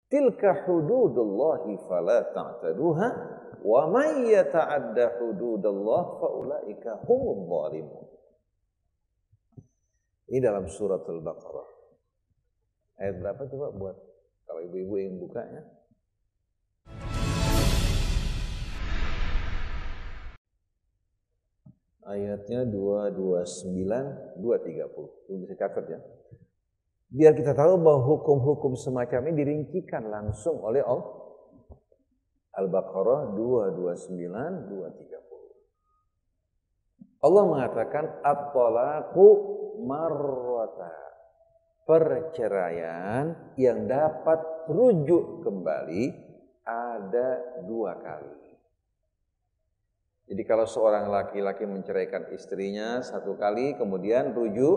Tilka hududullahi fala ta'taduha wa man yata'adda hududallah faulaika humudz zalimun. Ini dalam suratul Baqarah. Ayat berapa coba buat kalau ibu-ibu yang bukanya? Ayatnya 229, 230. Ini bisa catat ya. Biar kita tahu bahwa hukum-hukum semacam ini dirincikan langsung oleh Allah. Al-Baqarah 229, 230. Allah mengatakan at-talaqu marratan. Perceraian yang dapat rujuk kembali ada 2 kali. Jadi kalau seorang laki-laki menceraikan istrinya 1 kali, kemudian rujuk,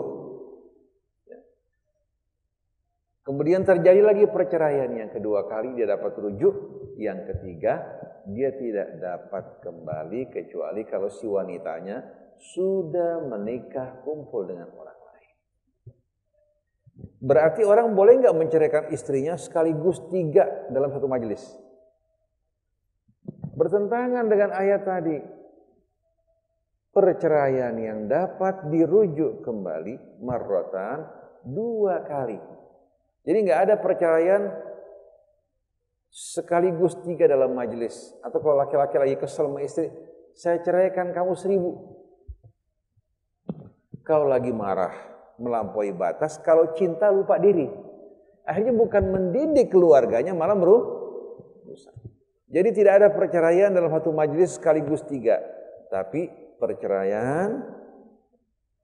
kemudian terjadi lagi perceraian yang kedua kali, dia dapat rujuk. Yang ketiga, dia tidak dapat kembali kecuali kalau si wanitanya sudah menikah kumpul dengan orang lain. Berarti orang boleh nggak menceraikan istrinya sekaligus 3 dalam satu majelis? Bertentangan dengan ayat tadi. Perceraian yang dapat dirujuk kembali marratan 2 kali. Jadi nggak ada perceraian sekaligus 3 dalam majelis. Atau kalau laki-laki lagi kesel sama istri, saya ceraikan kamu 1000. Kalau lagi marah, melampaui batas, kalau cinta lupa diri. Akhirnya bukan mendidik keluarganya, malah merusak. Jadi tidak ada perceraian dalam satu majelis sekaligus 3. Tapi perceraian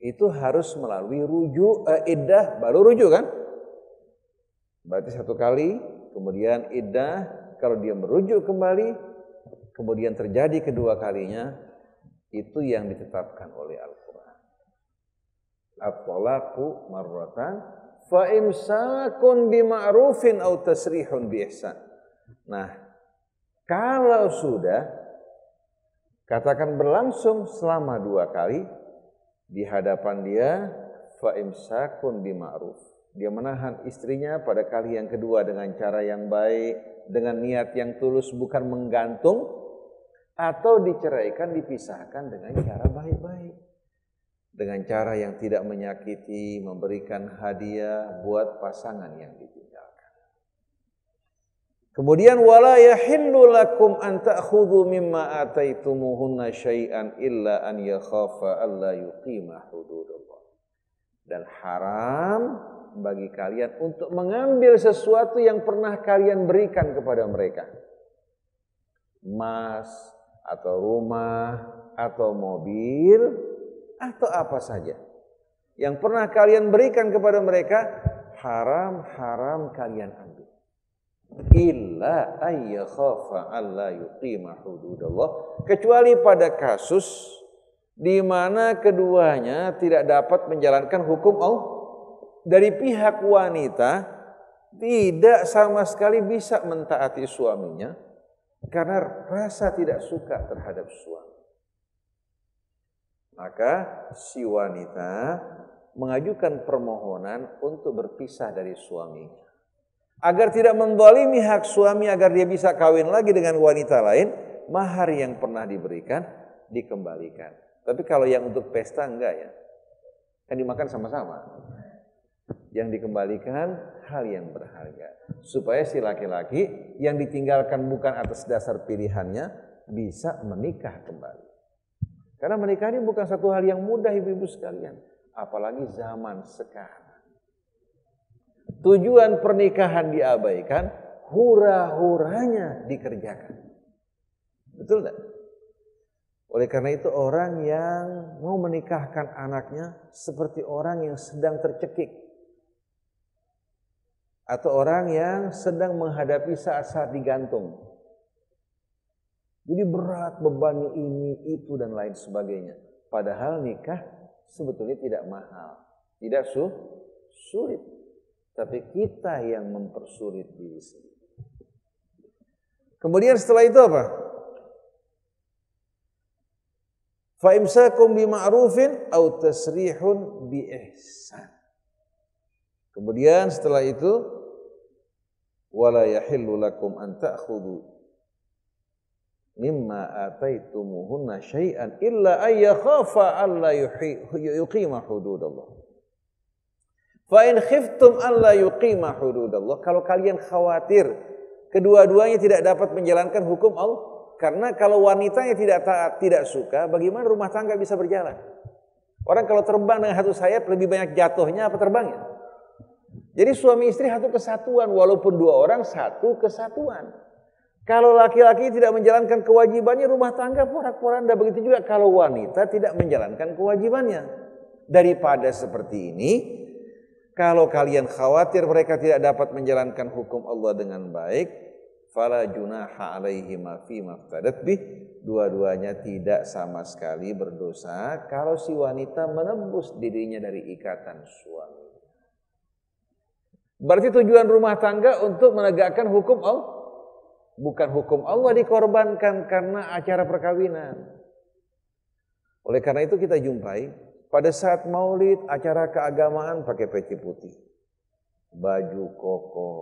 itu harus melalui rujuk, iddah baru rujuk kan? Berarti 1 kali, kemudian iddah, kalau dia merujuk kembali, kemudian terjadi kedua kalinya, itu yang ditetapkan oleh Al-Quran. At-talaqu marratan, fa imsakun bima'rufin aw tasrihun bi ihsan. Nah, kalau sudah, katakan berlangsung selama 2 kali, di hadapan dia, fa imsakun bima'ruf. Dia menahan istrinya pada kali yang kedua dengan cara yang baik, dengan niat yang tulus, bukan menggantung, atau diceraikan, dipisahkan dengan cara baik-baik. Dengan cara yang tidak menyakiti, memberikan hadiah buat pasangan yang ditinggalkan. Kemudian wala yahillu lakum an ta'khudhu mimma ataitumuhunna syai'an illa an yakhafa alla yuqima hududallah. Dan haram bagi kalian untuk mengambil sesuatu yang pernah kalian berikan kepada mereka. Emas, atau rumah, atau mobil, atau apa saja. Yang pernah kalian berikan kepada mereka, haram kalian ambil. Illa ayyakhafa alla yuqima hududallah. Kecuali pada kasus di mana keduanya tidak dapat menjalankan hukum Allah. Dari pihak wanita tidak sama sekali bisa mentaati suaminya karena rasa tidak suka terhadap suami. Maka si wanita mengajukan permohonan untuk berpisah dari suaminya. Agar tidak menzalimi hak suami, agar dia bisa kawin lagi dengan wanita lain, mahar yang pernah diberikan dikembalikan. Tapi kalau yang untuk pesta enggak ya. Kan dimakan sama-sama. Yang dikembalikan hal yang berharga. Supaya si laki-laki yang ditinggalkan bukan atas dasar pilihannya bisa menikah kembali. Karena menikah ini bukan satu hal yang mudah ibu-ibu sekalian. Apalagi zaman sekarang. Tujuan pernikahan diabaikan, hura-huranya dikerjakan. Betul tidak? Oleh karena itu orang yang mau menikahkan anaknya seperti orang yang sedang tercekik. Atau orang yang sedang menghadapi saat-saat digantung. Jadi berat bebannya ini, itu, dan lain sebagainya. Padahal nikah sebetulnya tidak mahal. Tidak sulit. Tapi kita yang mempersulit diri sendiri. Kemudian setelah itu apa? Fa imsakum bima'rufin aw tasrihun bi ihsan. Kemudian setelah itu wala yahillu lakum an ta'khudhu mimma ataitumuhunna syai'an illa ay yakhafa alla yuqima hududallah. Fa in khiftum alla yuqima hududallah, kalau kalian khawatir kedua-duanya tidak dapat menjalankan hukum Allah, karena kalau wanitanya tidak taat, tidak suka, bagaimana rumah tangga bisa berjalan? Orang kalau terbang dengan satu sayap lebih banyak jatuhnya apa terbangnya? Jadi suami istri satu kesatuan, walaupun dua orang satu kesatuan. Kalau laki-laki tidak menjalankan kewajibannya, rumah tangga porak-poranda. Begitu juga kalau wanita tidak menjalankan kewajibannya. Daripada seperti ini, kalau kalian khawatir mereka tidak dapat menjalankan hukum Allah dengan baik, fala junaha alaihima fima iftadat bih, dua-duanya tidak sama sekali berdosa kalau si wanita menebus dirinya dari ikatan suami. Berarti tujuan rumah tangga untuk menegakkan hukum Allah. Bukan hukum Allah dikorbankan karena acara perkawinan. Oleh karena itu kita jumpai pada saat maulid, acara keagamaan pakai peci putih, baju koko.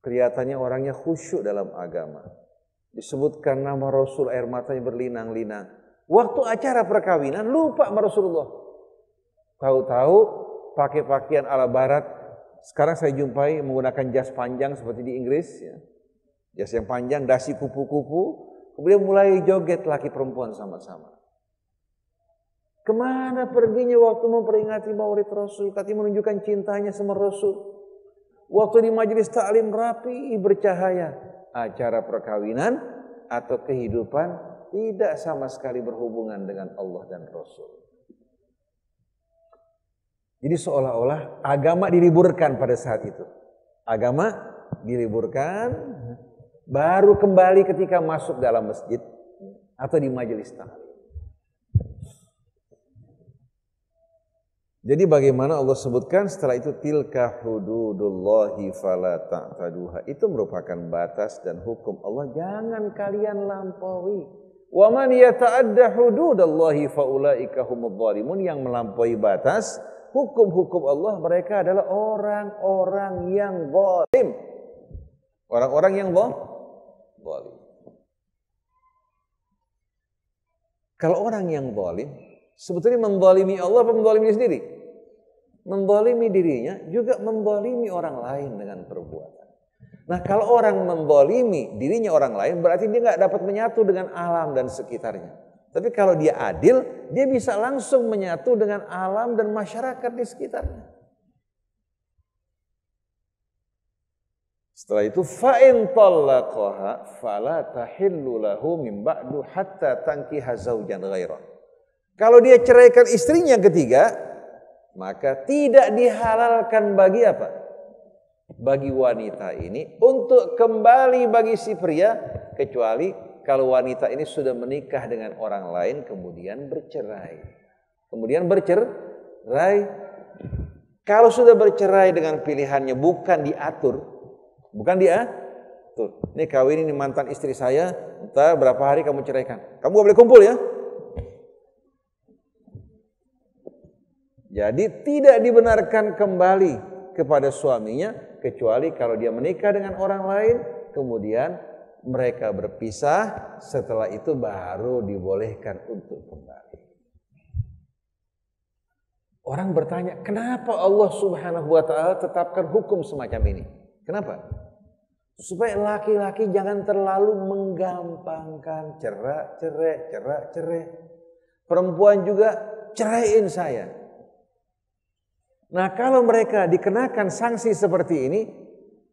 Kelihatannya orangnya khusyuk dalam agama. Disebutkan nama Rasul, air matanya berlinang-linang. Waktu acara perkawinan lupa sama Rasulullah. Tahu-tahu pakai pakaian ala barat. Sekarang saya jumpai menggunakan jas panjang seperti di Inggris. Ya. Jas yang panjang, dasi kupu-kupu. Kemudian mulai joget laki perempuan sama-sama. Kemana perginya waktu memperingati maulid Rasul? Katanya menunjukkan cintanya sama Rasul. Waktu di majelis ta'lim rapi, bercahaya. Acara perkawinan atau kehidupan tidak sama sekali berhubungan dengan Allah dan Rasul. Jadi seolah-olah agama diliburkan pada saat itu. Agama diliburkan, baru kembali ketika masuk dalam masjid atau di majelis ta'lim. Jadi bagaimana Allah sebutkan setelah itu tilka hududullahi fala ta'taduha. Itu merupakan batas dan hukum Allah, jangan kalian lampaui. Wa man yata'adda hududallahi faulaika humudz zalimun, yang melampaui batas hukum-hukum Allah mereka adalah orang-orang yang zalim. Orang-orang yang zalim. Kalau orang yang zalim sebetulnya menzalimi Allah apa menzalimi diri sendiri? Menzalimi dirinya juga menzalimi orang lain dengan perbuatan. Nah, kalau orang menzalimi dirinya orang lain berarti dia nggak dapat menyatu dengan alam dan sekitarnya. Tapi kalau dia adil, dia bisa langsung menyatu dengan alam dan masyarakat di sekitarnya. Setelah itu fa'in talaqaha fala tahillu lahu min ba'du hatta tankiha zaujan ghairah. Kalau dia ceraikan istrinya ketiga, maka tidak dihalalkan bagi apa? Bagi wanita ini untuk kembali bagi si pria, kecuali kalau wanita ini sudah menikah dengan orang lain kemudian bercerai. Kalau sudah bercerai dengan pilihannya bukan diatur. Ini kawin ini mantan istri saya, entah berapa hari kamu ceraikan. Kamu gak boleh kumpul ya. Jadi tidak dibenarkan kembali kepada suaminya kecuali kalau dia menikah dengan orang lain kemudian mereka berpisah, setelah itu baru dibolehkan untuk kembali. Orang bertanya, kenapa Allah Subhanahu wa ta'ala tetapkan hukum semacam ini? Kenapa? Supaya laki-laki jangan terlalu menggampangkan cerai. Perempuan juga ceraiin saya. Nah, kalau mereka dikenakan sanksi seperti ini,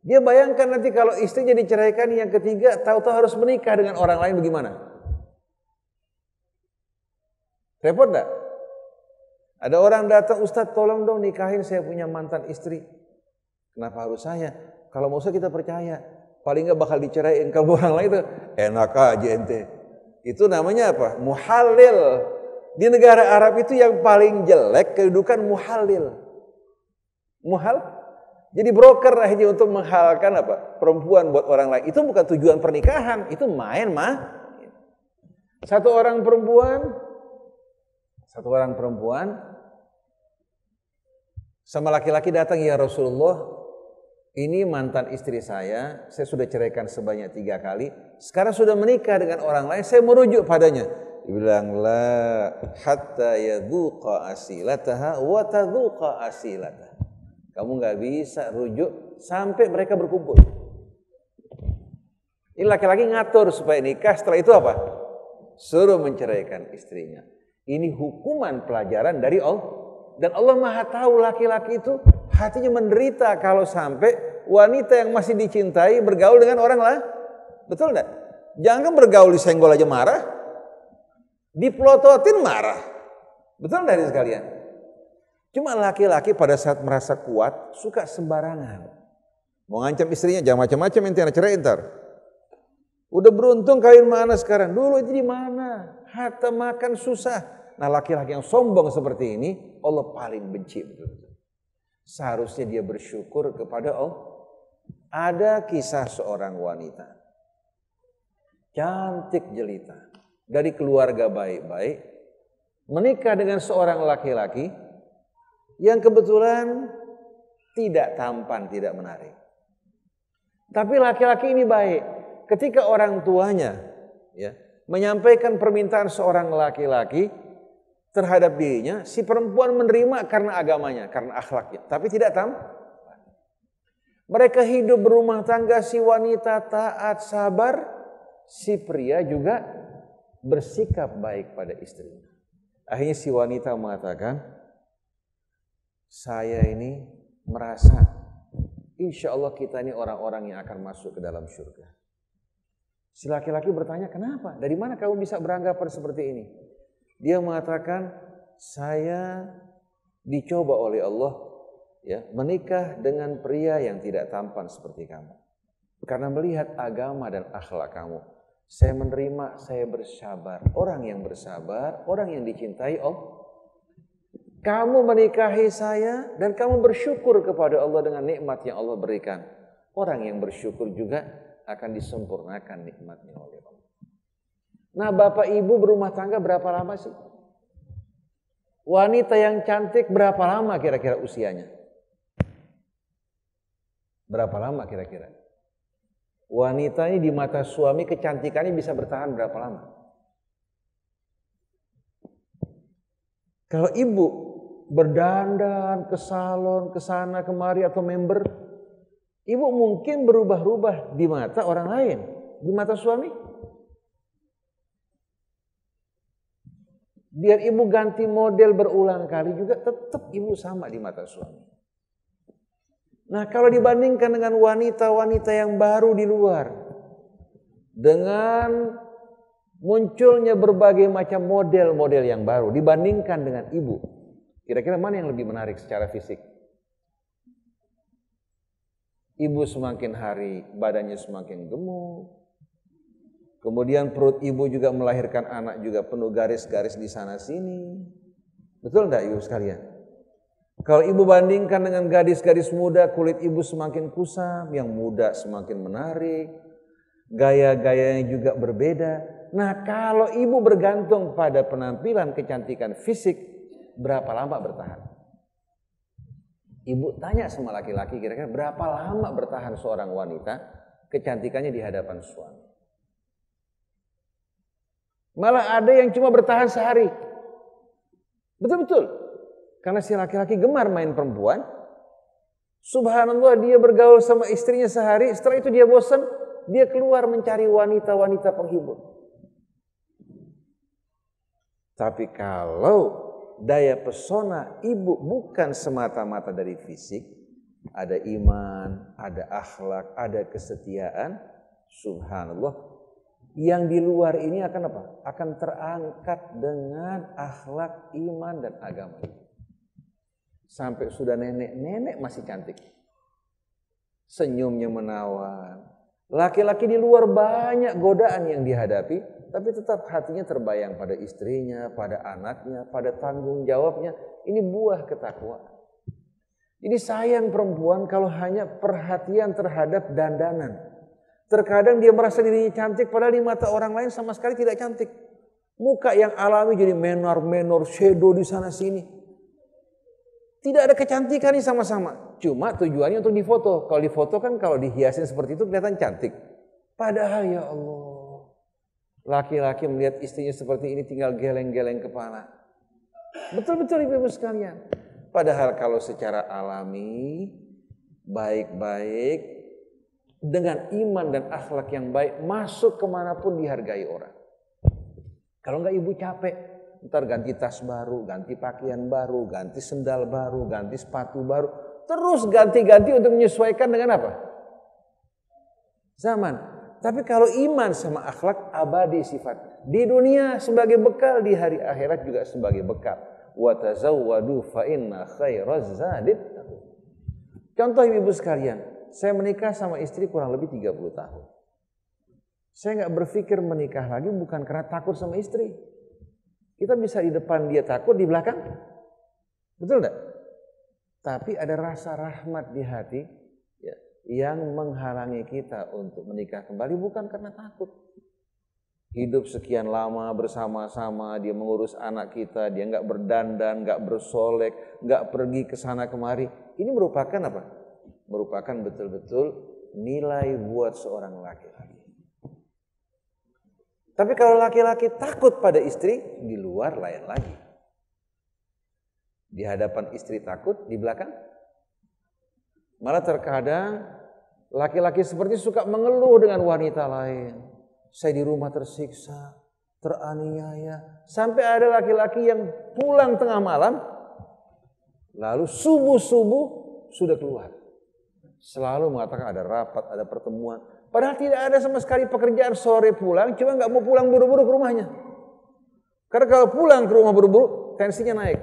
dia bayangkan nanti kalau istrinya diceraikan yang ketiga, tahu-tahu harus menikah dengan orang lain bagaimana? Repot enggak? Ada orang datang, Ustadz tolong dong nikahin saya punya mantan istri. Kenapa harus saya? Kalau mau kita percaya, paling enggak bakal diceraiin. Kalau orang lain itu enak aja ente. Itu namanya apa? Muhalil. Di negara Arab itu yang paling jelek kedudukan muhalil. Jadi broker aja untuk menghalalkan apa? Perempuan buat orang lain. Itu bukan tujuan pernikahan, itu main mah. Satu orang perempuan sama laki-laki datang, ya Rasulullah, ini mantan istri saya sudah ceraikan sebanyak 3 kali, sekarang sudah menikah dengan orang lain, saya merujuk padanya. Dibilang, la hatta yadhuqa asilataha wa tadhuqa asilataha. Kamu nggak bisa rujuk sampai mereka berkumpul. Ini laki-laki ngatur supaya nikah, setelah itu apa? Suruh menceraikan istrinya. Ini hukuman pelajaran dari Allah. Dan Allah Maha tahu laki-laki itu hatinya menderita kalau sampai wanita yang masih dicintai bergaul dengan orang lain. Betul enggak? Jangan bergaul disenggol aja marah. Dipelototin marah. Betul enggak sekalian? Cuma laki-laki pada saat merasa kuat suka sembarangan. Mau ngancam istrinya, jangan macam-macam ente anak cerai ntar. Udah beruntung kawin mana sekarang? Dulu itu di mana? Harta makan susah. Nah laki-laki yang sombong seperti ini Allah paling benci betul-betul. Seharusnya dia bersyukur kepada Allah. Ada kisah seorang wanita cantik jelita dari keluarga baik-baik menikah dengan seorang laki-laki yang kebetulan tidak tampan, tidak menarik. Tapi laki-laki ini baik. Ketika orang tuanya menyampaikan permintaan seorang laki-laki terhadap dirinya, si perempuan menerima karena agamanya, karena akhlaknya, tapi tidak tampan. Mereka hidup berumah tangga, si wanita taat, sabar, si pria juga bersikap baik pada istrinya. Akhirnya si wanita mengatakan, saya ini merasa insya Allah kita ini orang-orang yang akan masuk ke dalam surga. Si laki-laki bertanya, kenapa? Dari mana kamu bisa beranggapan seperti ini? Dia mengatakan, saya dicoba oleh Allah menikah dengan pria yang tidak tampan seperti kamu. Karena melihat agama dan akhlak kamu, saya menerima, saya bersabar. Orang yang bersabar, orang yang dicintai Allah. Kamu menikahi saya dan kamu bersyukur kepada Allah dengan nikmat yang Allah berikan. Orang yang bersyukur juga akan disempurnakan nikmatnya oleh Allah. Nah, bapak ibu berumah tangga berapa lama sih? Wanita yang cantik berapa lama kira-kira usianya? Berapa lama kira-kira? Wanita ini di mata suami kecantikannya bisa bertahan berapa lama? Kalau ibu berdandan ke salon, ke sana kemari atau member, ibu mungkin berubah-ubah di mata orang lain, di mata suami. Biar ibu ganti model berulang kali juga tetap ibu sama di mata suami. Nah, kalau dibandingkan dengan wanita-wanita yang baru di luar, dengan munculnya berbagai macam model-model yang baru dibandingkan dengan ibu, kira-kira mana yang lebih menarik secara fisik? Ibu semakin hari badannya semakin gemuk. Kemudian perut ibu juga melahirkan anak juga penuh garis-garis di sana sini. Betul enggak ibu sekalian? Kalau ibu bandingkan dengan gadis-gadis muda, kulit ibu semakin kusam, yang muda semakin menarik, gaya-gayanya juga berbeda. Nah, kalau ibu bergantung pada penampilan kecantikan fisik, berapa lama bertahan? Ibu tanya sama laki-laki, kira-kira berapa lama bertahan seorang wanita kecantikannya di hadapan suami? Malah ada yang cuma bertahan sehari. Betul-betul. Karena si laki-laki gemar main perempuan. Subhanallah, dia bergaul sama istrinya sehari, setelah itu dia bosan, dia keluar mencari wanita-wanita penghibur. Tapi kalau daya pesona ibu bukan semata-mata dari fisik, ada iman, ada akhlak, ada kesetiaan, subhanallah, yang di luar ini akan apa? Akan terangkat dengan akhlak, iman, dan agama. Sampai sudah nenek masih cantik. Senyumnya menawan. Laki-laki di luar banyak godaan yang dihadapi, tapi tetap hatinya terbayang pada istrinya, pada anaknya, pada tanggung jawabnya. Ini buah ketakwaan. Jadi sayang perempuan kalau hanya perhatian terhadap dandanan. Terkadang dia merasa dirinya cantik, padahal di mata orang lain sama sekali tidak cantik. Muka yang alami jadi menor-menor, shadow di sana sini. Tidak ada kecantikan ini sama-sama. Cuma tujuannya untuk difoto. Kalau difoto kan kalau dihiasin seperti itu kelihatan cantik. Padahal ya Allah, laki-laki melihat istrinya seperti ini tinggal geleng-geleng kepala. Betul-betul ibu-ibu sekalian. Padahal kalau secara alami, baik-baik, dengan iman dan akhlak yang baik, masuk kemanapun dihargai orang. Kalau enggak ibu capek, ntar ganti tas baru, ganti pakaian baru, ganti sendal baru, ganti sepatu baru. Terus ganti-ganti untuk menyesuaikan dengan apa? Zaman. Tapi kalau iman sama akhlak abadi sifat. Di dunia sebagai bekal, di hari akhirat juga sebagai bekal. Wa tazawwadu fa inna khairaz zadit. Contoh ibu sekalian, saya menikah sama istri kurang lebih 30 tahun. Saya nggak berpikir menikah lagi bukan karena takut sama istri. Kita bisa di depan dia takut, di belakang. Betul enggak? Tapi ada rasa rahmat di hati ya, yang menghalangi kita untuk menikah kembali bukan karena takut. Hidup sekian lama bersama-sama, dia mengurus anak kita, dia nggak berdandan, nggak bersolek, nggak pergi ke sana kemari. Ini merupakan apa? Merupakan betul-betul nilai buat seorang laki-laki. Tapi kalau laki-laki takut pada istri, di luar lain lagi. Di hadapan istri takut, di belakang. Malah terkadang laki-laki seperti suka mengeluh dengan wanita lain. Saya di rumah tersiksa, teraniaya. Sampai ada laki-laki yang pulang tengah malam, lalu subuh-subuh sudah keluar. Selalu mengatakan ada rapat, ada pertemuan. Padahal tidak ada sama sekali pekerjaan sore pulang, cuma nggak mau pulang buru-buru ke rumahnya. Karena kalau pulang ke rumah buru-buru, tensinya naik.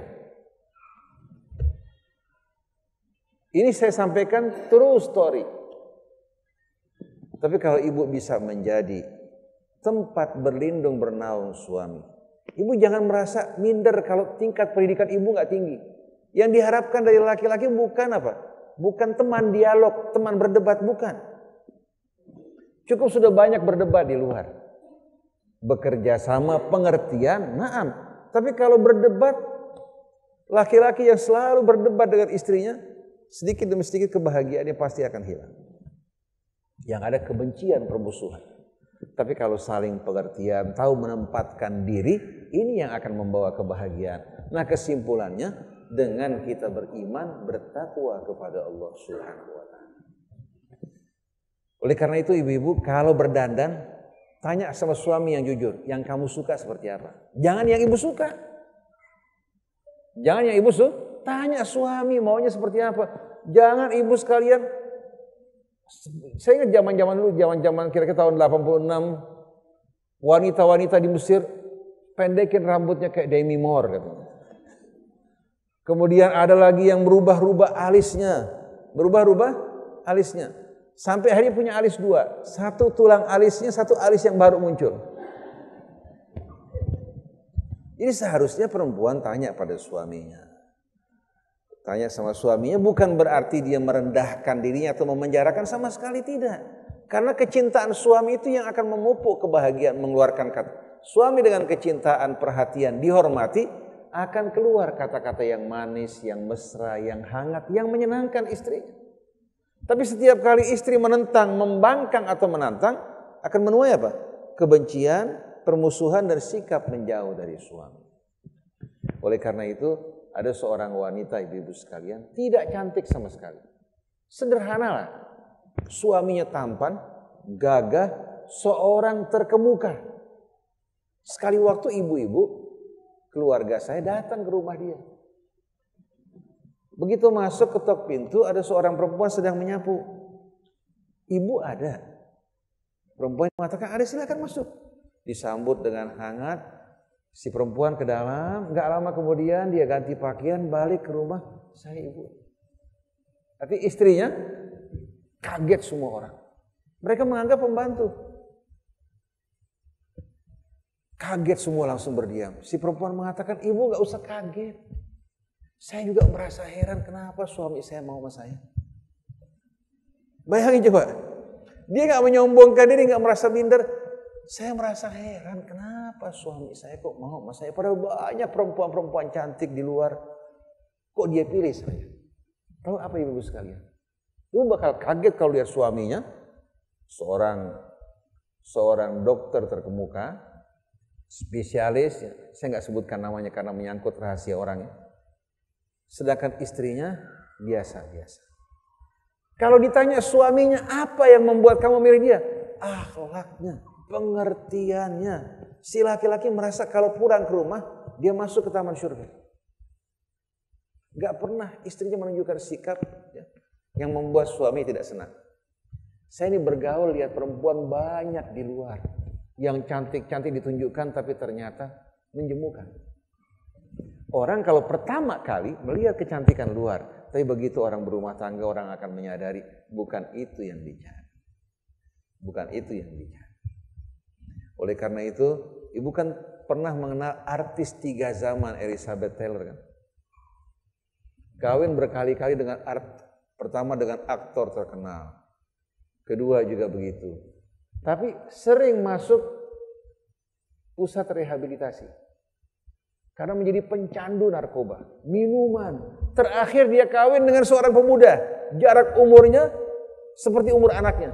Ini saya sampaikan true story. Tapi kalau ibu bisa menjadi tempat berlindung bernaung suami, ibu jangan merasa minder kalau tingkat pendidikan ibu nggak tinggi. Yang diharapkan dari laki-laki bukan apa? Bukan teman dialog, teman berdebat, bukan. Cukup sudah banyak berdebat di luar. Bekerja sama, pengertian, naam. Tapi kalau berdebat, laki-laki yang selalu berdebat dengan istrinya, sedikit demi sedikit kebahagiaannya pasti akan hilang. Yang ada kebencian, permusuhan. Tapi kalau saling pengertian, tahu menempatkan diri, ini yang akan membawa kebahagiaan. Nah kesimpulannya, dengan kita beriman, bertakwa kepada Allah Subhanahu wa Ta'ala. Oleh karena itu ibu-ibu, kalau berdandan, tanya sama suami yang jujur, yang kamu suka seperti apa. Jangan yang ibu suka. Jangan yang ibu suka. Tanya suami maunya seperti apa. Jangan ibu sekalian. Saya ingat zaman-zaman dulu, zaman-zaman kira-kira tahun 86, wanita-wanita di Mesir pendekin rambutnya kayak Demi Moore katanya. Kemudian ada lagi yang berubah-ubah alisnya. Berubah-ubah alisnya. Sampai akhirnya punya alis 2. Satu tulang alisnya, satu alis yang baru muncul. Ini seharusnya perempuan tanya pada suaminya. Tanya sama suaminya bukan berarti dia merendahkan dirinya atau memenjarakan, sama sekali tidak. Karena kecintaan suami itu yang akan memupuk kebahagiaan, mengeluarkan kata. Suami dengan kecintaan, perhatian, dihormati, akan keluar kata-kata yang manis, yang mesra, yang hangat, yang menyenangkan istrinya. Tapi setiap kali istri menentang, membangkang atau menantang, akan menuai apa? Kebencian, permusuhan, dan sikap menjauh dari suami. Oleh karena itu, ada seorang wanita ibu-ibu sekalian, tidak cantik sama sekali. Sederhana lah. Suaminya tampan, gagah, seorang terkemuka. Sekali waktu ibu-ibu, keluarga saya datang ke rumah dia. Begitu masuk ketok pintu, ada seorang perempuan sedang menyapu. Ibu ada. Perempuan mengatakan, ada, silakan masuk. Disambut dengan hangat. Si perempuan ke dalam, gak lama kemudian dia ganti pakaian, balik ke rumah, saya ibu. Tapi istrinya kaget semua orang. Mereka menganggap pembantu. Kaget semua langsung berdiam. Si perempuan mengatakan, ibu gak usah kaget. Saya juga merasa heran kenapa suami saya mau sama saya. Bayangin coba. Dia gak menyombongkan diri, gak merasa minder. Saya merasa heran kenapa suami saya kok mau sama saya. Padahal banyak perempuan-perempuan cantik di luar. Kok dia pilih saya? Tahu apa ibu sekalian? Ibu bakal kaget kalau lihat suaminya, seorang dokter terkemuka, spesialis, saya nggak sebutkan namanya karena menyangkut rahasia orangnya. Sedangkan istrinya biasa-biasa. Kalau ditanya suaminya, apa yang membuat kamu milih dia? Akhlaknya, pengertiannya. Si laki-laki merasa kalau pulang ke rumah, dia masuk ke taman surga. Gak pernah istrinya menunjukkan sikap yang membuat suami tidak senang. Saya ini bergaul lihat perempuan banyak di luar. Yang cantik-cantik ditunjukkan tapi ternyata menjemukan. Orang kalau pertama kali melihat kecantikan luar, tapi begitu orang berumah tangga, orang akan menyadari bukan itu yang dicari. Bukan itu yang dicari. Oleh karena itu, ibu kan pernah mengenal artis 3 zaman Elizabeth Taylor kan? Kawin berkali-kali dengan pertama dengan aktor terkenal. Kedua juga begitu. Tapi sering masuk pusat rehabilitasi. Karena menjadi pencandu narkoba, minuman. Terakhir dia kawin dengan seorang pemuda. Jarak umurnya seperti umur anaknya.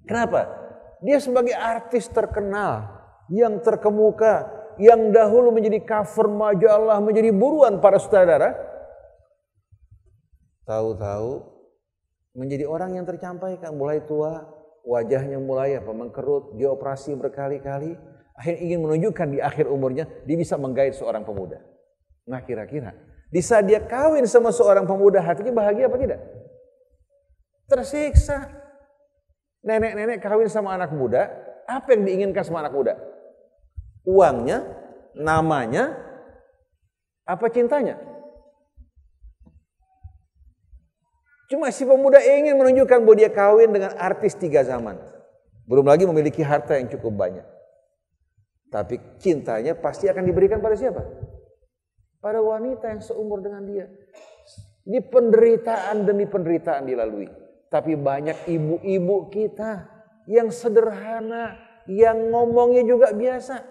Kenapa? Dia sebagai artis terkenal, yang terkemuka, yang dahulu menjadi cover majalah, menjadi buruan para sutradara. Tahu-tahu menjadi orang yang tercampaikan, mulai tua, wajahnya mulai mengkerut, dia operasi berkali-kali, akhirnya ingin menunjukkan di akhir umurnya dia bisa menggait seorang pemuda. Nah kira-kira di saat dia kawin sama seorang pemuda, hatinya bahagia apa tidak? Tersiksa. Nenek-nenek kawin sama anak muda, apa yang diinginkan sama anak muda? Uangnya, namanya, apa cintanya? Cuma si pemuda ingin menunjukkan bahwa dia kawin dengan artis 3 zaman. Belum lagi memiliki harta yang cukup banyak. Tapi cintanya pasti akan diberikan pada siapa? Pada wanita yang seumur dengan dia. Ini penderitaan demi penderitaan dilalui. Tapi banyak ibu-ibu kita yang sederhana, yang ngomongnya juga biasa.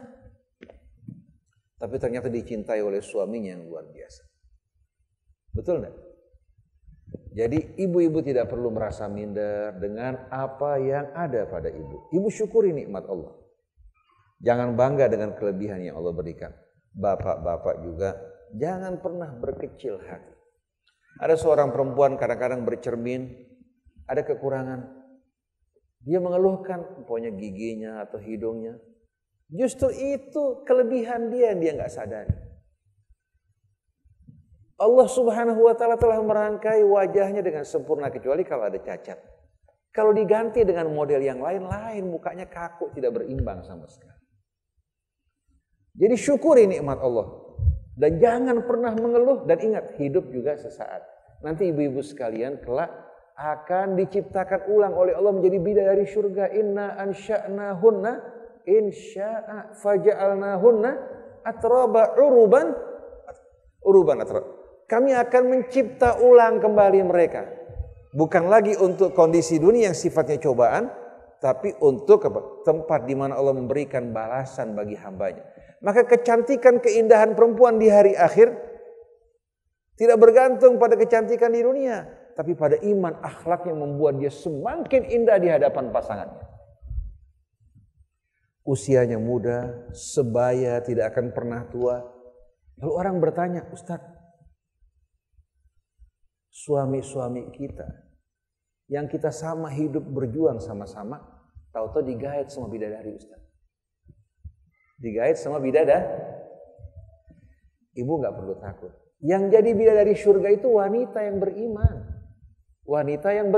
Tapi ternyata dicintai oleh suaminya yang luar biasa. Betul enggak? Jadi ibu-ibu tidak perlu merasa minder dengan apa yang ada pada ibu. Ibu syukuri nikmat Allah. Jangan bangga dengan kelebihan yang Allah berikan. Bapak-bapak juga jangan pernah berkecil hati. Ada seorang perempuan kadang-kadang bercermin, ada kekurangan. Dia mengeluhkan umpamanya giginya atau hidungnya. Justru itu kelebihan dia yang dia nggak sadari. Allah Subhanahu wa ta'ala telah merangkai wajahnya dengan sempurna kecuali kalau ada cacat. Kalau diganti dengan model yang lain-lain, mukanya kaku, tidak berimbang sama sekali. Jadi syukuri nikmat Allah. Dan jangan pernah mengeluh, dan ingat, hidup juga sesaat. Nanti ibu-ibu sekalian kelak akan diciptakan ulang oleh Allah menjadi bidadari surga. Inna ansha'nahunna insya'a faja'alnahunna atraba uruban atraba. Kami akan mencipta ulang kembali mereka. Bukan lagi untuk kondisi dunia yang sifatnya cobaan, tapi untuk tempat di mana Allah memberikan balasan bagi hambanya. Maka kecantikan keindahan perempuan di hari akhir tidak bergantung pada kecantikan di dunia, tapi pada iman akhlak yang membuat dia semakin indah di hadapan pasangannya. Usianya muda, sebaya, tidak akan pernah tua. Lalu orang bertanya, Ustaz, suami-suami kita yang kita sama hidup berjuang sama-sama, tahu-tahu digait sama bidadari, Ustaz. Digait sama bidadari. Ibu nggak perlu takut. Yang jadi bidadari surga itu wanita yang beriman. Wanita yang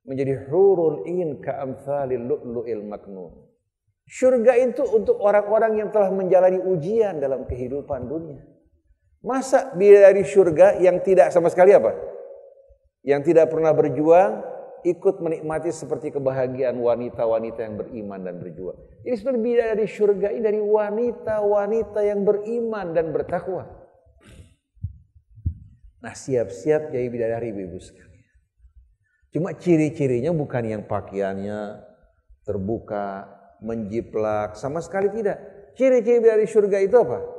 menjadi hurul in ka'amthalil lu'lu'il maknun. Surga itu untuk orang-orang yang telah menjalani ujian dalam kehidupan dunia. Masa bidadari surga yang tidak sama sekali apa? Yang tidak pernah berjuang, ikut menikmati seperti kebahagiaan wanita-wanita yang beriman dan berjuang. Jadi sebenarnya bidadari surga ini dari wanita-wanita yang beriman dan bertakwa. Nah siap-siap jadi bidadari ibu-ibu sekalian. Cuma ciri-cirinya bukan yang pakaiannya terbuka, menjiplak, sama sekali tidak. Ciri-ciri bidadari surga itu apa?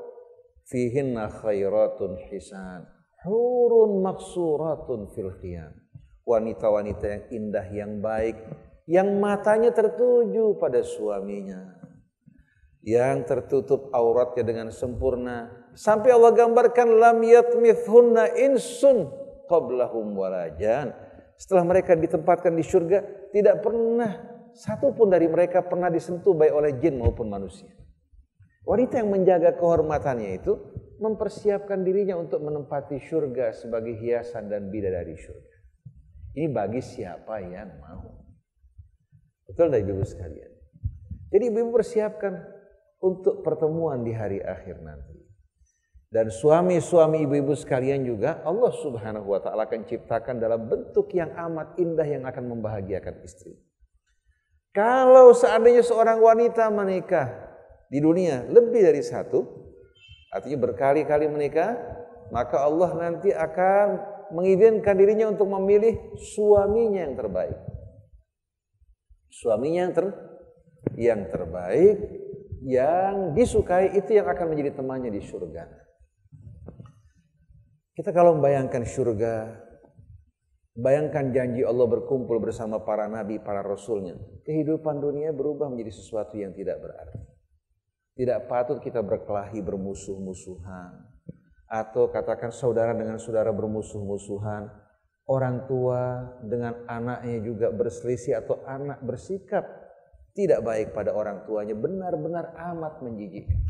fihinna khairatun hisan, hurun maksuratun fil khiyam. Wanita-wanita yang indah, yang baik, yang matanya tertuju pada suaminya, yang tertutup auratnya dengan sempurna. Sampai Allah gambarkan lam yatmithunna insun qablahum walajan. Setelah mereka ditempatkan di surga, tidak pernah satu pun dari mereka pernah disentuh baik oleh jin maupun manusia. Wanita yang menjaga kehormatannya itu mempersiapkan dirinya untuk menempati surga sebagai hiasan dan bidadari surga. Ini bagi siapa yang mau. Betul tak ibu sekalian? Jadi ibu persiapkan untuk pertemuan di hari akhir nanti. Dan suami-suami ibu-ibu sekalian juga Allah Subhanahu wa ta'ala akan ciptakan dalam bentuk yang amat indah yang akan membahagiakan istri. Kalau seandainya seorang wanita menikah di dunia lebih dari satu, artinya berkali-kali menikah, maka Allah nanti akan mengizinkan dirinya untuk memilih suaminya yang terbaik. Suaminya yang terbaik, yang disukai, itu yang akan menjadi temannya di surga. Kita kalau membayangkan surga, bayangkan janji Allah berkumpul bersama para nabi, para rasulnya. Kehidupan dunia berubah menjadi sesuatu yang tidak berarti. Tidak patut kita berkelahi, bermusuh-musuhan. Atau katakan saudara dengan saudara bermusuh-musuhan. Orang tua dengan anaknya juga berselisih, atau anak bersikap tidak baik pada orang tuanya, benar-benar amat menjijikkan.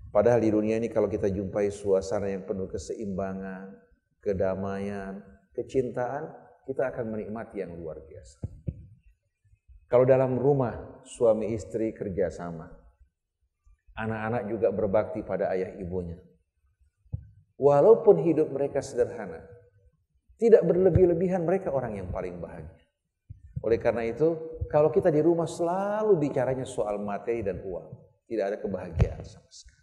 Padahal di dunia ini kalau kita jumpai suasana yang penuh keseimbangan, kedamaian, kecintaan, kita akan menikmati yang luar biasa. Kalau dalam rumah suami istri kerjasama, anak-anak juga berbakti pada ayah ibunya. Walaupun hidup mereka sederhana, tidak berlebih-lebihan, mereka orang yang paling bahagia. Oleh karena itu, kalau kita di rumah selalu bicaranya soal materi dan uang, tidak ada kebahagiaan sama sekali.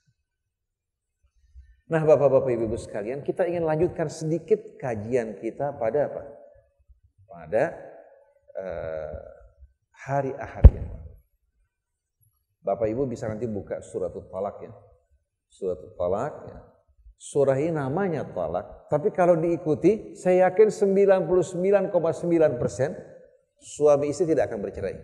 Nah, bapak-bapak ibu-ibu sekalian, kita ingin lanjutkan sedikit kajian kita pada apa? Pada hari Ahad yang lalu. Bapak ibu bisa nanti buka suratul Talaq ya. Suratul Talaq ya. Surah ini namanya talak, tapi kalau diikuti, saya yakin 99,9% suami istri tidak akan bercerai.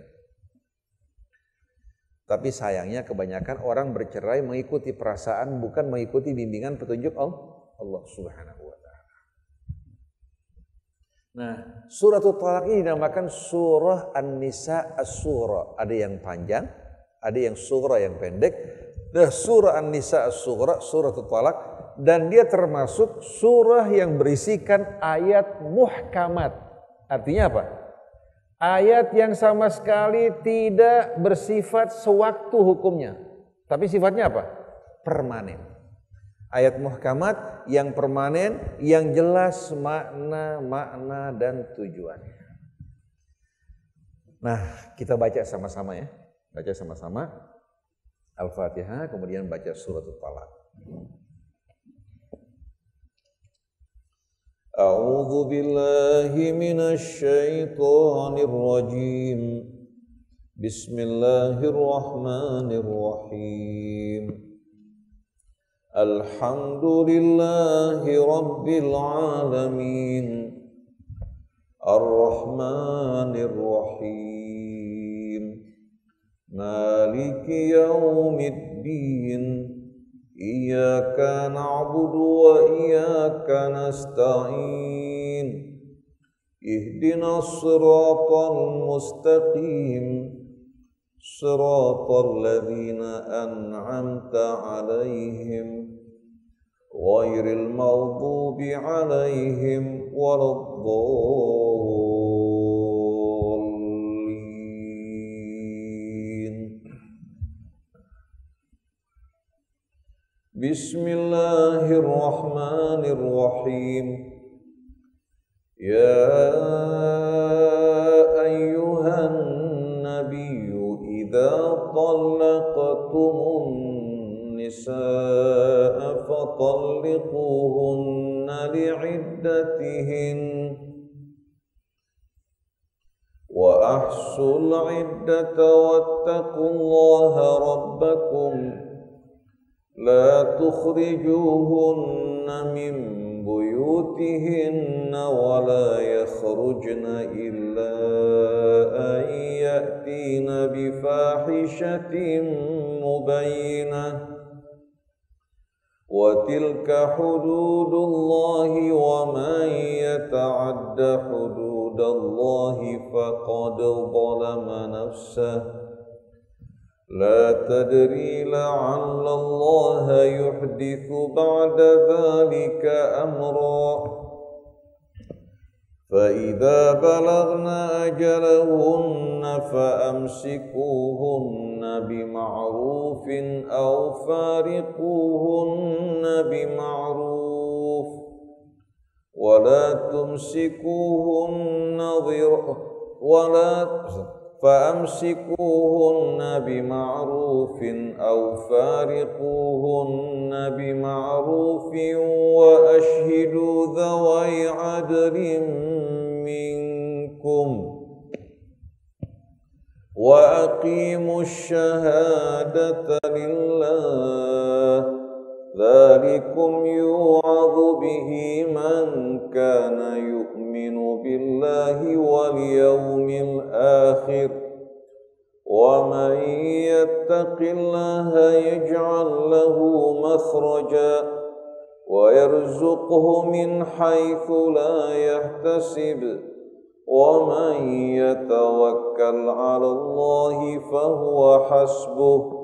Tapi sayangnya kebanyakan orang bercerai mengikuti perasaan, bukan mengikuti bimbingan petunjuk Allah Subhanahu wa ta'ala. Nah, suratul Talaq ini dinamakan surah An-Nisa As-Sughra. Ada yang panjang, ada yang surah yang pendek. Nah, surah An-Nisa As-Sughra, suratul Talaq, dan dia termasuk surah yang berisikan ayat muhkamat. Artinya apa? Ayat yang sama sekali tidak bersifat sewaktu hukumnya, tapi sifatnya apa? Permanen. Ayat muhkamat yang permanen, yang jelas makna dan tujuannya. Nah, kita baca sama-sama ya. Baca sama-sama Al-Fatihah, kemudian baca suratul Talaq. A'udzu billahi minasy syaithanir rajim. Bismillahirrahmanirrahim. Alhamdulillahi rabbil alamin. Ar-Rahmanir Rahim. Maliki yaumiddin. Iyyaka na'budu wa iyyaka nasta'in. Ihdinas siratal mustaqim. Siratal ladzina an'amta 'alaihim ghairil maghdubi 'alaihim waladdallin. Bismillahirrahmanirrahim. Ya ayyuhan nabiyyu idza talaqtumun nisaa fatalliquhunna li'iddatihin wa ahsul 'iddata wattaqullaha rabbakum لا تخرجوهن من بيوتهن ولا يخرجن إلا أن يأتين بفاحشة مبينة وتلك حدود الله ومن يتعد حدود الله فقد ظلم نفسه لا تدري لعل الله يحدث بعد ذلك أمرا فإذا بلغن أجلهن فأمسكوهن بمعروف أو فارقوهن بمعروف ولا تمسكوهن فأمسكوهن بمعروف أو فارقوهن بمعروف وأشهدوا ذوي عدل منكم وأقيموا الشهادة لله ذلكم يوعظ به من كان يؤمن بالله واليوم الآخر ومن يتق الله يجعل له مخرجا ويرزقه من حيث لا يحتسب ومن يتوكل على الله فهو حسبه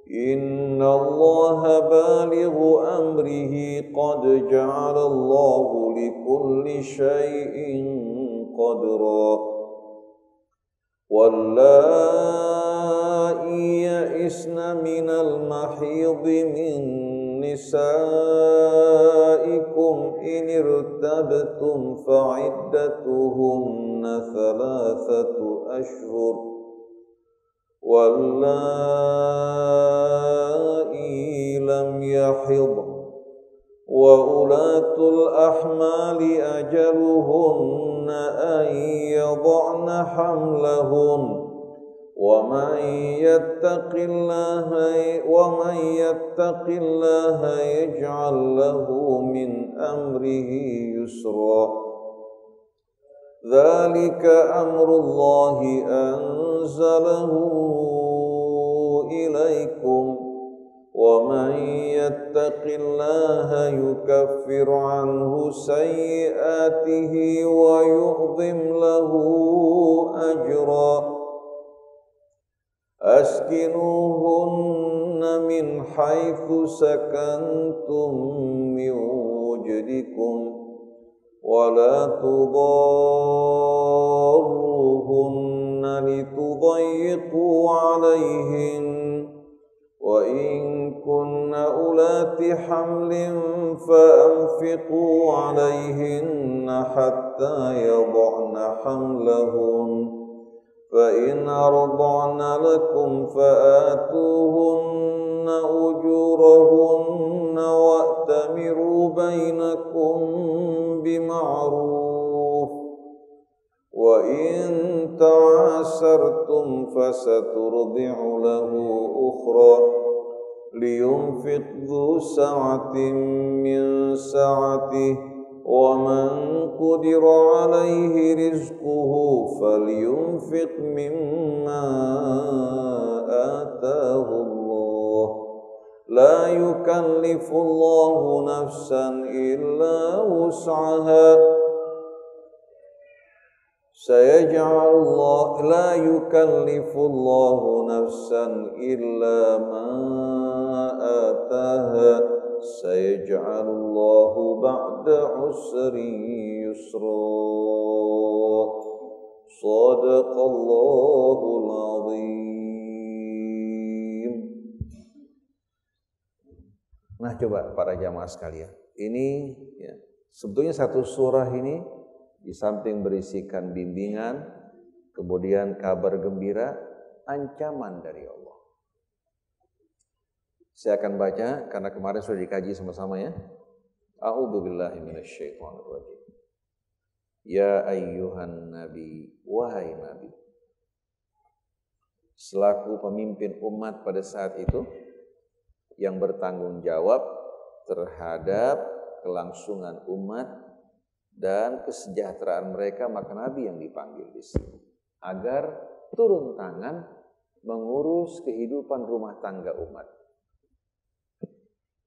إن الله بالغ أمره قد جعل الله لكل شيء قدرا واللائي يئسن من المحيض من نسائكم إن ارتبتم فعدتهن 3 أشهر واللائي لم يحضن وأولاة الأحمال أجلهن أن يضعن حملهن ومن يتق الله يجعل له من أمره يسرا ذلك أمر الله أنزله إليكم ومن يتق الله يكفر عنه سيئاته ويعظم له أجرا أسكنوهن من حيث سكنتم من وجدكم ولا تضاروهن لتضيقوا عليهن وإن كن أولات حمل فأنفقوا عليهن حتى يضعن حملهن فإن أرضعن لكم فآتوهن أجورهن وأتمروا بينكم بمعروف وإن تعاسرتم فسترضع له أخرى لينفق ذو سعة من سعته ومن قدر عليه رزقه فلينفق مما آتاه الله لا يكلف الله نفسا إلا وسعها لا يكلف الله نفسا إلا ما آتاها سيجعل الله بعد عسر يسرا صدق الله العظيم. Nah, coba para jamaah sekalian, ini ya, sebetulnya satu surah ini di samping berisikan bimbingan, kemudian kabar gembira, ancaman dari Allah. Saya akan baca karena kemarin sudah dikaji sama-sama ya. A'udzubillahi minasyaitonirrajim. Ya ayyuhan nabi, wahai nabi. Selaku pemimpin umat pada saat itu, yang bertanggung jawab terhadap kelangsungan umat dan kesejahteraan mereka, maka Nabi yang dipanggil di sini agar turun tangan mengurus kehidupan rumah tangga umat.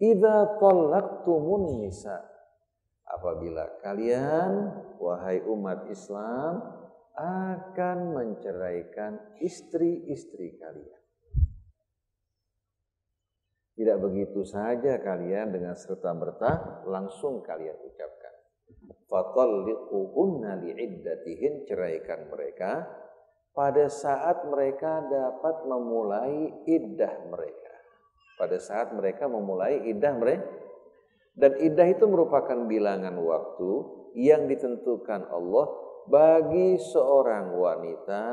Idza talaqtumun nisa, apabila kalian wahai umat Islam akan menceraikan istri-istri kalian. Tidak begitu saja kalian dengan serta-merta langsung kalian ucapkan. Fatalliquhunna li'iddatihin, ceraikan mereka pada saat mereka dapat memulai iddah mereka. Pada saat mereka memulai iddah mereka. Dan iddah itu merupakan bilangan waktu yang ditentukan Allah bagi seorang wanita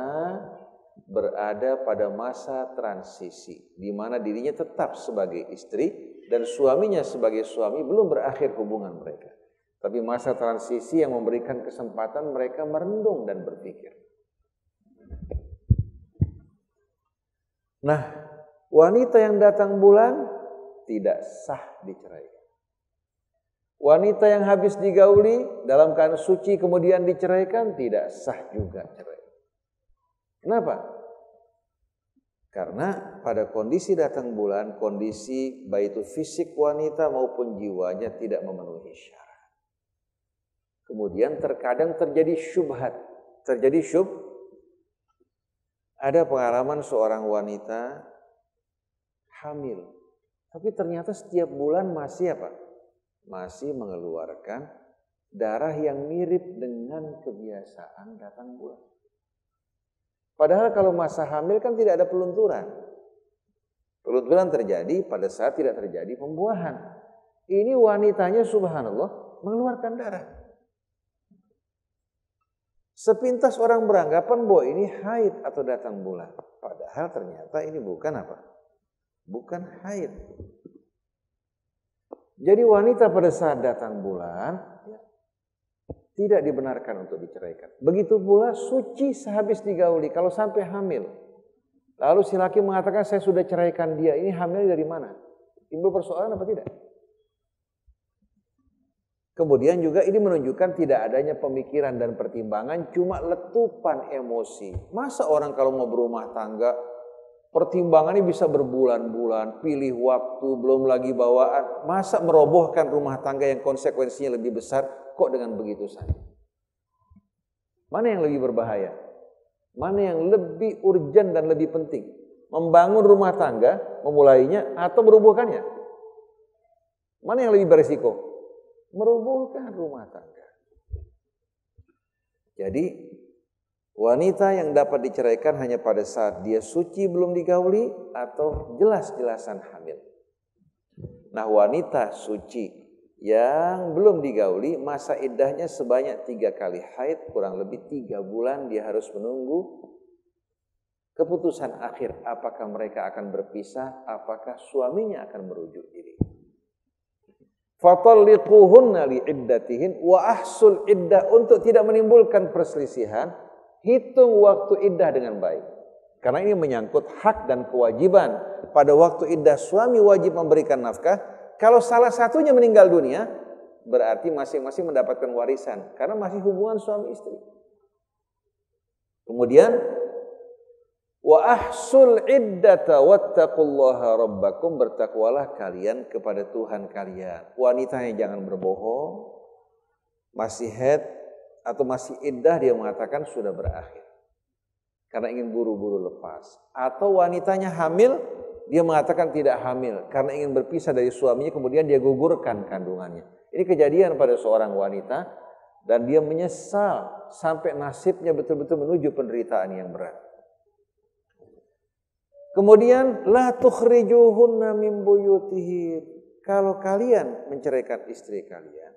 berada pada masa transisi, di mana dirinya tetap sebagai istri dan suaminya sebagai suami belum berakhir hubungan mereka. Tapi masa transisi yang memberikan kesempatan mereka merenung dan berpikir. Nah, wanita yang datang bulan tidak sah diceraikan. Wanita yang habis digauli dalam keadaan suci kemudian diceraikan tidak sah juga cerai. Kenapa? Karena pada kondisi datang bulan, kondisi baik itu fisik wanita maupun jiwanya tidak memenuhi syarat. Kemudian terkadang terjadi syubhat. Ada pengalaman seorang wanita hamil, tapi ternyata setiap bulan masih apa? Masih mengeluarkan darah yang mirip dengan kebiasaan datang bulan. Padahal kalau masa hamil kan tidak ada pelunturan. Pelunturan terjadi pada saat tidak terjadi pembuahan. Ini wanitanya subhanallah mengeluarkan darah. Sepintas orang beranggapan bahwa ini haid atau datang bulan. Padahal ternyata ini bukan apa? Bukan haid. Jadi wanita pada saat datang bulan tidak dibenarkan untuk diceraikan. Begitu pula suci sehabis digauli kalau sampai hamil. Lalu si laki mengatakan saya sudah ceraikan dia. Ini hamil dari mana? Timbul persoalan apa tidak? Kemudian juga ini menunjukkan tidak adanya pemikiran dan pertimbangan, cuma letupan emosi. Masa orang kalau mau berumah tangga pertimbangannya bisa berbulan-bulan, pilih waktu, belum lagi bawaan. Masa merobohkan rumah tangga yang konsekuensinya lebih besar kok dengan begitu saja? Mana yang lebih berbahaya? Mana yang lebih urgen dan lebih penting? Membangun rumah tangga, memulainya atau merobohkannya? Mana yang lebih berisiko? Merobohkan rumah tangga. Jadi wanita yang dapat diceraikan hanya pada saat dia suci belum digauli atau jelas-jelasan hamil. Nah, wanita suci yang belum digauli masa iddahnya sebanyak 3 kali haid, kurang lebih 3 bulan dia harus menunggu keputusan akhir apakah mereka akan berpisah, apakah suaminya akan merujuk diri. Fatalliquhunna li'iddatihin wa ahsul iddah, untuk tidak menimbulkan perselisihan. Hitung waktu iddah dengan baik. Karena ini menyangkut hak dan kewajiban. Pada waktu iddah suami wajib memberikan nafkah. Kalau salah satunya meninggal dunia, berarti masing-masing mendapatkan warisan. Karena masih hubungan suami istri. Kemudian, wa ahsul iddata wattaqullaha rabbakum, bertakwalah kalian kepada Tuhan kalian. Wanitanya jangan berbohong. Masih haid atau masih iddah dia mengatakan sudah berakhir karena ingin buru-buru lepas. Atau wanitanya hamil, dia mengatakan tidak hamil karena ingin berpisah dari suaminya, kemudian dia gugurkan kandungannya. Ini kejadian pada seorang wanita dan dia menyesal sampai nasibnya betul-betul menuju penderitaan yang berat. Kemudian la tukhrijuhunna min buyutihim, kalau kalian menceraikan istri kalian,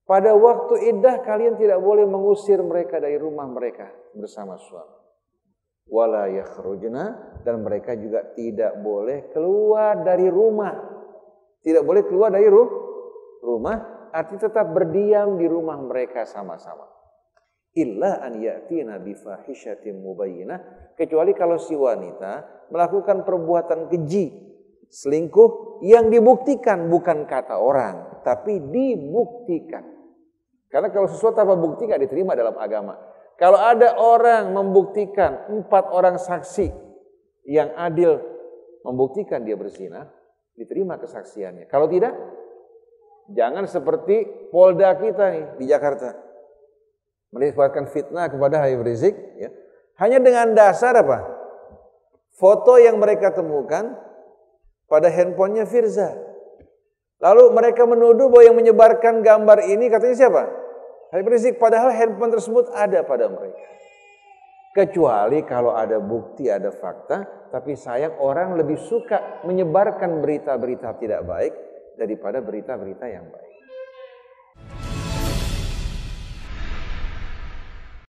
pada waktu iddah kalian tidak boleh mengusir mereka dari rumah mereka bersama suami. Wala yakhrujna, dan mereka juga tidak boleh keluar dari rumah. Tidak boleh keluar dari rumah, artinya tetap berdiam di rumah mereka sama-sama. Illa an ya'tina bi fahishatin mubayyinah, kecuali kalau si wanita melakukan perbuatan keji selingkuh yang dibuktikan, bukan kata orang, tapi dibuktikan. Karena kalau sesuatu tanpa bukti gak diterima dalam agama. Kalau ada orang membuktikan, 4 orang saksi yang adil membuktikan dia berzina, diterima kesaksiannya. Kalau tidak, jangan seperti Polda kita nih di Jakarta, menimbulkan fitnah kepada Habib Rizik, ya. Hanya dengan dasar apa? Foto yang mereka temukan pada handphonenya Firza. Lalu mereka menuduh bahwa yang menyebarkan gambar ini katanya siapa? Habib Rizik, padahal handphone tersebut ada pada mereka. Kecuali kalau ada bukti, ada fakta, tapi sayang orang lebih suka menyebarkan berita-berita tidak baik daripada berita-berita yang baik.